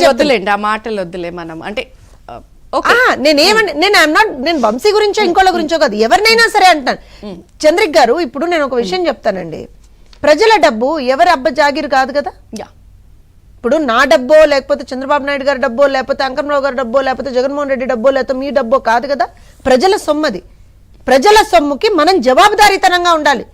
వద్దులేండి, ఆ మాటలు వద్దులే మనం. అంటే నేను వంశీ గురించో ఇంకోళ్ళ గురించో కాదు, ఎవరినైనా సరే అంటాను. చంద్రిక్ గారు, ఇప్పుడు నేను ఒక విషయం చెప్తానండి. ప్రజల డబ్బు ఎవరి అబ్బ జాగిరు కాదు కదా. ఇప్పుడు నా డబ్బో, లేకపోతే చంద్రబాబు నాయుడు గారి డబ్బో, లేకపోతే అంకమరావు గారి డబ్బో, లేకపోతే జగన్మోహన్ రెడ్డి డబ్బో, లేకపోతే మీ డబ్బో కాదు కదా. ప్రజల సొమ్మది. ప్రజల సొమ్ముకి మనం జవాబుదారీతనంగా ఉండాలి.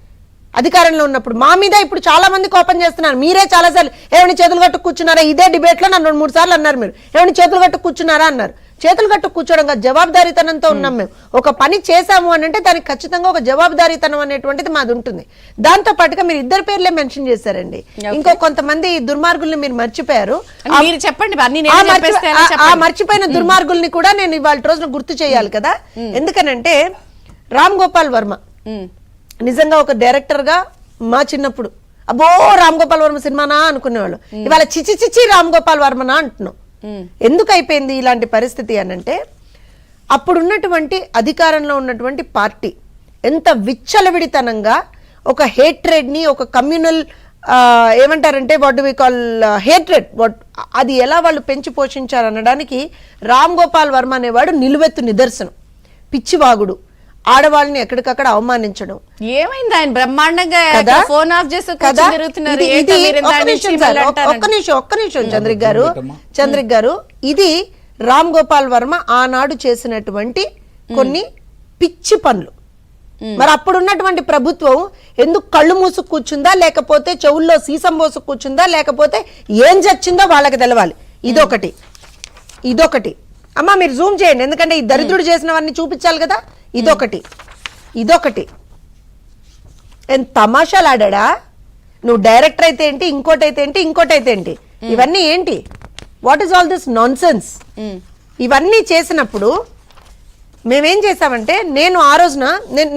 అధికారంలో ఉన్నప్పుడు మా మీద ఇప్పుడు చాలా మంది కోపం చేస్తున్నారు. మీరే చాలాసార్లు ఏమైనా చేతులు కట్టు కూర్చున్నారా, ఇదే డిబేట్ లో నన్ను 2-3 సార్లు అన్నారు. మీరు ఏమైనా చేతులు కట్టు కూర్చున్నారా అన్నారు. చేతులు కట్టు కూర్చోవడం కాదు, జవాబుదారీతనంతో ఉన్నాం. మేము ఒక పని చేసాము అని అంటే దానికి ఖచ్చితంగా ఒక జవాబుదారీతనం అనేటువంటిది మాది ఉంటుంది. దాంతో పాటుగా మీరు ఇద్దరు పేర్లే మెన్షన్ చేశారండి. ఇంకో కొంతమంది దుర్మార్గుల్ని మీరు మర్చిపోయారు. చెప్పండి, ఆ మర్చిపోయిన దుర్మార్గుల్ని కూడా నేను ఇవాళ రోజున గుర్తు చేయాలి కదా. ఎందుకనంటే రామ్ గోపాల్ వర్మ నిజంగా ఒక డైరెక్టర్ గా మా చిన్నప్పుడు అబ్బో రామ్ గోపాల్ వర్మ సినిమానా అనుకునేవాళ్ళు. ఇవాళ చిచి రామ్ గోపాల్ వర్మనా అంటున్నాం. ఎందుకు అయిపోయింది ఇలాంటి పరిస్థితి అనంటే, అప్పుడున్నటువంటి అధికారంలో ఉన్నటువంటి పార్టీ ఎంత విచ్చలవిడితనంగా ఒక హేట్రెడ్ ని, ఒక కమ్యూనల్ ఏమంటారంటే what do we call hatred, అది ఎలా వాళ్ళు పెంచి పోషించారు అనడానికి రామ్ గోపాల్ వర్మ అనేవాడు నిలువెత్తు నిదర్శనం. పిచ్చివాగుడు, ఆడవాళ్ళని ఎక్కడికక్కడ అవమానించడం. ఏమైంది ఆయన బ్రహ్మాండంగా ఫోన్ ఆఫ్ చేసి తిరుగుతున్నారు. ఒక్క నిమిషం చంద్రిక్ గారు, ఇది రామ్ గోపాల్ వర్మ ఆనాడు చేసినటువంటి కొన్ని పిచ్చి పనులు. మరి అప్పుడున్నటువంటి ప్రభుత్వం ఎందుకు కళ్ళు మూసుకు కూర్చుందా, లేకపోతే చెవుల్లో సీసం పోసుకు కూర్చుందా, లేకపోతే ఏం చచ్చిందో వాళ్ళకి తెలవాలి. ఇదొకటి అమ్మా మీరు జూమ్ చేయండి, ఎందుకంటే ఈ దరిద్రుడు చేసినవన్నీ చూపించాలి కదా. ఇదొకటి ఎంత తమాషాలు ఆడా. నువ్వు డైరెక్టర్ అయితే ఏంటి, ఇంకోటైతే ఏంటి, ఇవన్నీ ఏంటి? What is all this non sense? ఇవన్నీ చేసినప్పుడు మేమేం చేసామంటే, నేను ఆ రోజున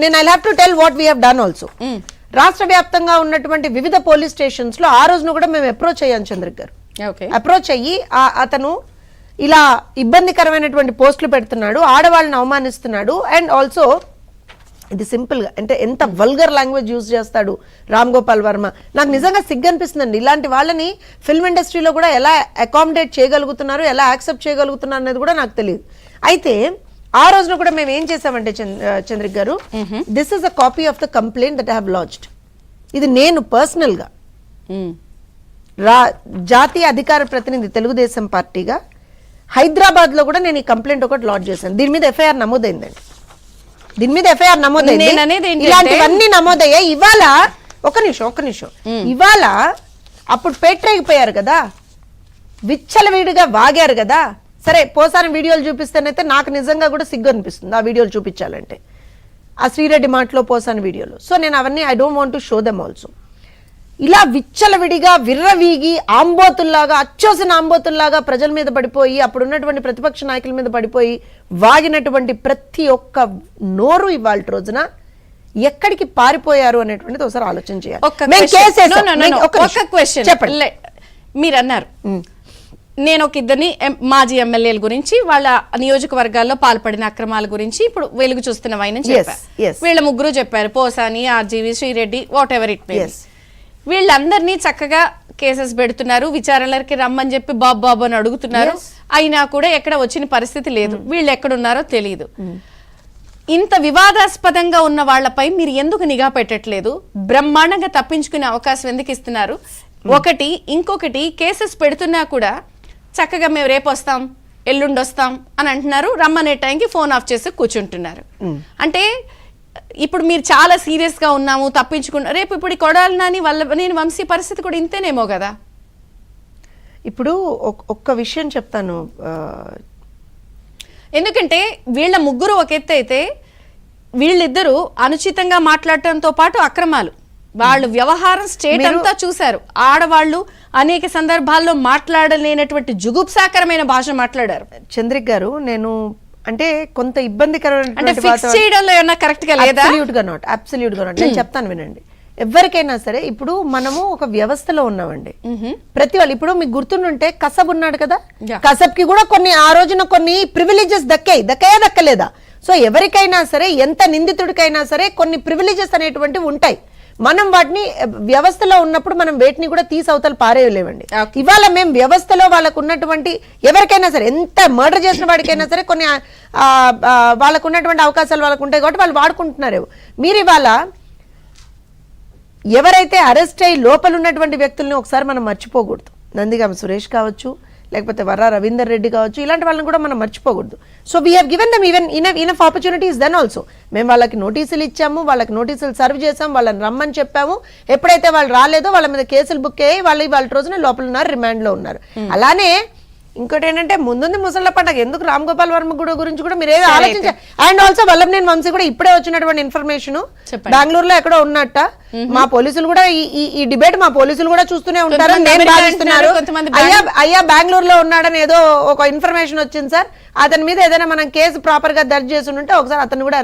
నేను I have to tell what we have done also. రాష్ట్ర వ్యాప్తంగా ఉన్నటువంటి వివిధ పోలీస్ స్టేషన్స్ లో ఆ రోజున కూడా మేము అప్రోచ్ అయ్యాం. చంద్రిక్ గారు అప్రోచ్ అయ్యి అతను ఇలా ఇబ్బందికరమైనటువంటి పోస్టులు పెడుతున్నాడు, ఆడవాళ్ళని అవమానిస్తున్నాడు, అండ్ ఆల్సో ఇది సింపుల్ గా అంటే ఎంత వల్గర్ లాంగ్వేజ్ యూజ్ చేస్తాడు రామ్ గోపాల్ వర్మ. నాకు నిజంగా సిగ్గు అనిపిస్తుందండి. ఇలాంటి వాళ్ళని ఫిల్మ్ ఇండస్ట్రీలో కూడా ఎలా అకామిడేట్ చేయగలుగుతున్నారు, ఎలా యాక్సెప్ట్ చేయగలుగుతున్నారు అనేది కూడా నాకు తెలియదు. అయితే ఆ రోజున కూడా మేము ఏం చేసామంటే చంద్రిక్ గారు, this is a copy of the complaint that I have launched. ఇది నేను పర్సనల్ గా జాతీయ అధికార ప్రతినిధి తెలుగుదేశం పార్టీగా హైదరాబాద్ లో కూడా నేను ఈ కంప్లైంట్ ఒకటి లాంచ్ చేశాను. దీని మీద ఎఫ్ఐఆర్ నమోదైందండి. ఇలాంటివన్నీ నమోదయ్యాయి. ఇవాళ ఒక నిమిషం ఇవాళ అప్పుడు పెట్టరేగిపోయారు కదా, విచ్చలవిడిగా వాగారు కదా. సరే, పోసాని వీడియోలు చూపిస్తేనైతే నాకు నిజంగా కూడా సిగ్గు అనిపిస్తుంది ఆ వీడియోలు చూపించాలంటే, ఆ శ్రీరెడ్డి మాటలో పోసాని వీడియోలు. సో నేను అవన్నీ I don't want to show them also. ఇలా విచ్చలవిడిగా విర్రవీగి ఆంబోతుల్లాగా, అచ్చోసిన ఆంబోతుల్లాగా ప్రజల మీద పడిపోయి, అప్పుడున్నటువంటి ప్రతిపక్ష నాయకుల మీద పడిపోయి వాగినటువంటి ప్రతి ఒక్క నోరు ఇవాళ రోజున ఎక్కడికి పారిపోయారు అనేటువంటిది ఒకసారి ఆలోచన చేయాలి. చెప్పండి, మీరు అన్నారు నేను ఒక ఇద్దరిని మాజీ ఎమ్మెల్యేల గురించి వాళ్ళ నియోజకవర్గాల్లో పాల్పడిన అక్రమాల గురించి ఇప్పుడు వెలుగు చూస్తున్న ఆయన చెప్పారు. వీళ్ళ ముగ్గురు చెప్పారు, Posani, RGV, Sri Reddy, whatever it may. వీళ్ళందరినీ చక్కగా కేసెస్ పెడుతున్నారు, విచారణలకి రమ్మని చెప్పి బాబు అని అడుగుతున్నారు. అయినా కూడా ఎక్కడ వచ్చిన పరిస్థితి లేదు. వీళ్ళు ఎక్కడున్నారో తెలియదు. ఇంత వివాదాస్పదంగా ఉన్న వాళ్లపై మీరు ఎందుకు నిఘా పెట్టట్లేదు? బ్రహ్మాండంగా తప్పించుకునే అవకాశం ఎందుకు ఇస్తున్నారు? ఒకటి. ఇంకొకటి, కేసెస్ పెడుతున్నా కూడా చక్కగా మేము రేపు వస్తాం, ఎల్లుండి వస్తాం అని అంటున్నారు. రమ్మనే టైంకి ఫోన్ ఆఫ్ చేసి కూర్చుంటున్నారు. అంటే ఇప్పుడు మీరు చాలా సీరియస్ గా ఉన్నాము, తప్పించుకున్నా, రేపు ఇప్పుడు కొడాలి నాని నేను వంశీ పరిస్థితి కూడా ఇంతేనేమో కదా. ఇప్పుడు ఒక్క విషయం చెప్తాను, ఎందుకంటే వీళ్ళ ముగ్గురు ఒక ఎత్తు అయితే, వీళ్ళిద్దరూ అనుచితంగా మాట్లాడటంతో పాటు అక్రమాలు, వాళ్ళు వ్యవహారం స్టేట్ అంతా చూశారు. ఆడవాళ్ళు అనేక సందర్భాల్లో మాట్లాడలేనటువంటి జుగుప్సాకరమైన భాష మాట్లాడారు. చంద్రిక్ గారు, నేను అంటే కొంత ఇబ్బందికరమైన నేను చెప్తాను వినండి. ఎవరికైనా సరే ఇప్పుడు మనము ఒక వ్యవస్థలో ఉన్నామండి. ప్రతి వాళ్ళు ఇప్పుడు మీకు గుర్తుంటే కసబ్ ఉన్నాడు కదా, కసబ్ కి కూడా కొన్ని ఆ రోజున కొన్ని ప్రివిలేజెస్ దక్కలేదా? సో ఎవరికైనా సరే, ఎంత నిందితుడికైనా సరే కొన్ని ప్రివిలేజెస్ అనేటువంటివి ఉంటాయి. మనం వాటిని వ్యవస్థలో ఉన్నప్పుడు మనం వేటిని కూడా తీసి అవతల పారేయలేమండి. Okay. ఇవాళ మేము వ్యవస్థలో వాళ్ళకు ఉన్నటువంటి ఎవరికైనా సరే, ఎంత మర్డర్ చేసిన వాడికైనా సరే కొన్ని వాళ్ళకు ఉన్నటువంటి అవకాశాలు వాళ్ళకు ఉంటాయి కాబట్టి వాళ్ళు వాడుకుంటున్నారు. మీరు ఇవాళ ఎవరైతే అరెస్ట్ అయ్యి లోపల ఉన్నటువంటి వ్యక్తుల్ని ఒకసారి మనం మర్చిపోకూడదు. నందిగామ సురేష్ కావచ్చు, లేకపోతే వర్రా రవీందర్ రెడ్డి కావచ్చు, ఇలాంటి వాళ్ళని కూడా మనం మర్చిపోకూడదు. So we have given them even enough opportunities then also. మేము వాళ్ళకి నోటీసులు ఇచ్చాము, వాళ్ళకి నోటీసులు సర్వ్ చేసాము, వాళ్ళని రమ్మని చెప్పాము. ఎప్పుడైతే వాళ్ళు రాలేదో వాళ్ళ మీద కేసులు బుక్ అయ్యి వాళ్ళ రోజున లోపల ఉన్నారు, రిమాండ్లో ఉన్నారు. అలానే ఇంకోటి ఏంటంటే ముందుంది ముసళ్ళ పండుగ, ఎందుకు రామ్ గోపాల్ వర్మ గురించి కూడా మీరు ఏదో ఆలోచించారు. అండ్ ఆల్సో వల్లభనేని వంశీ కూడా ఇప్పుడే వచ్చినటువంటి ఇన్ఫర్మేషన్ బెంగళూరులో ఎక్కడో ఉన్నట్ట. మా పోలీసులు కూడా ఈ డిబేట్ మా పోలీసులు కూడా చూస్తూనే ఉంటారు, నేను భావిస్తున్నారు. అయ్యా బెంగళూరులో ఉన్నాడని ఏదో ఒక ఇన్ఫర్మేషన్ వచ్చింది సార్, అతని మీద ఏదైనా మనం కేసు ప్రాపర్ గా దర్జ్ చేసి ఉంటే ఒకసారి అతను కూడా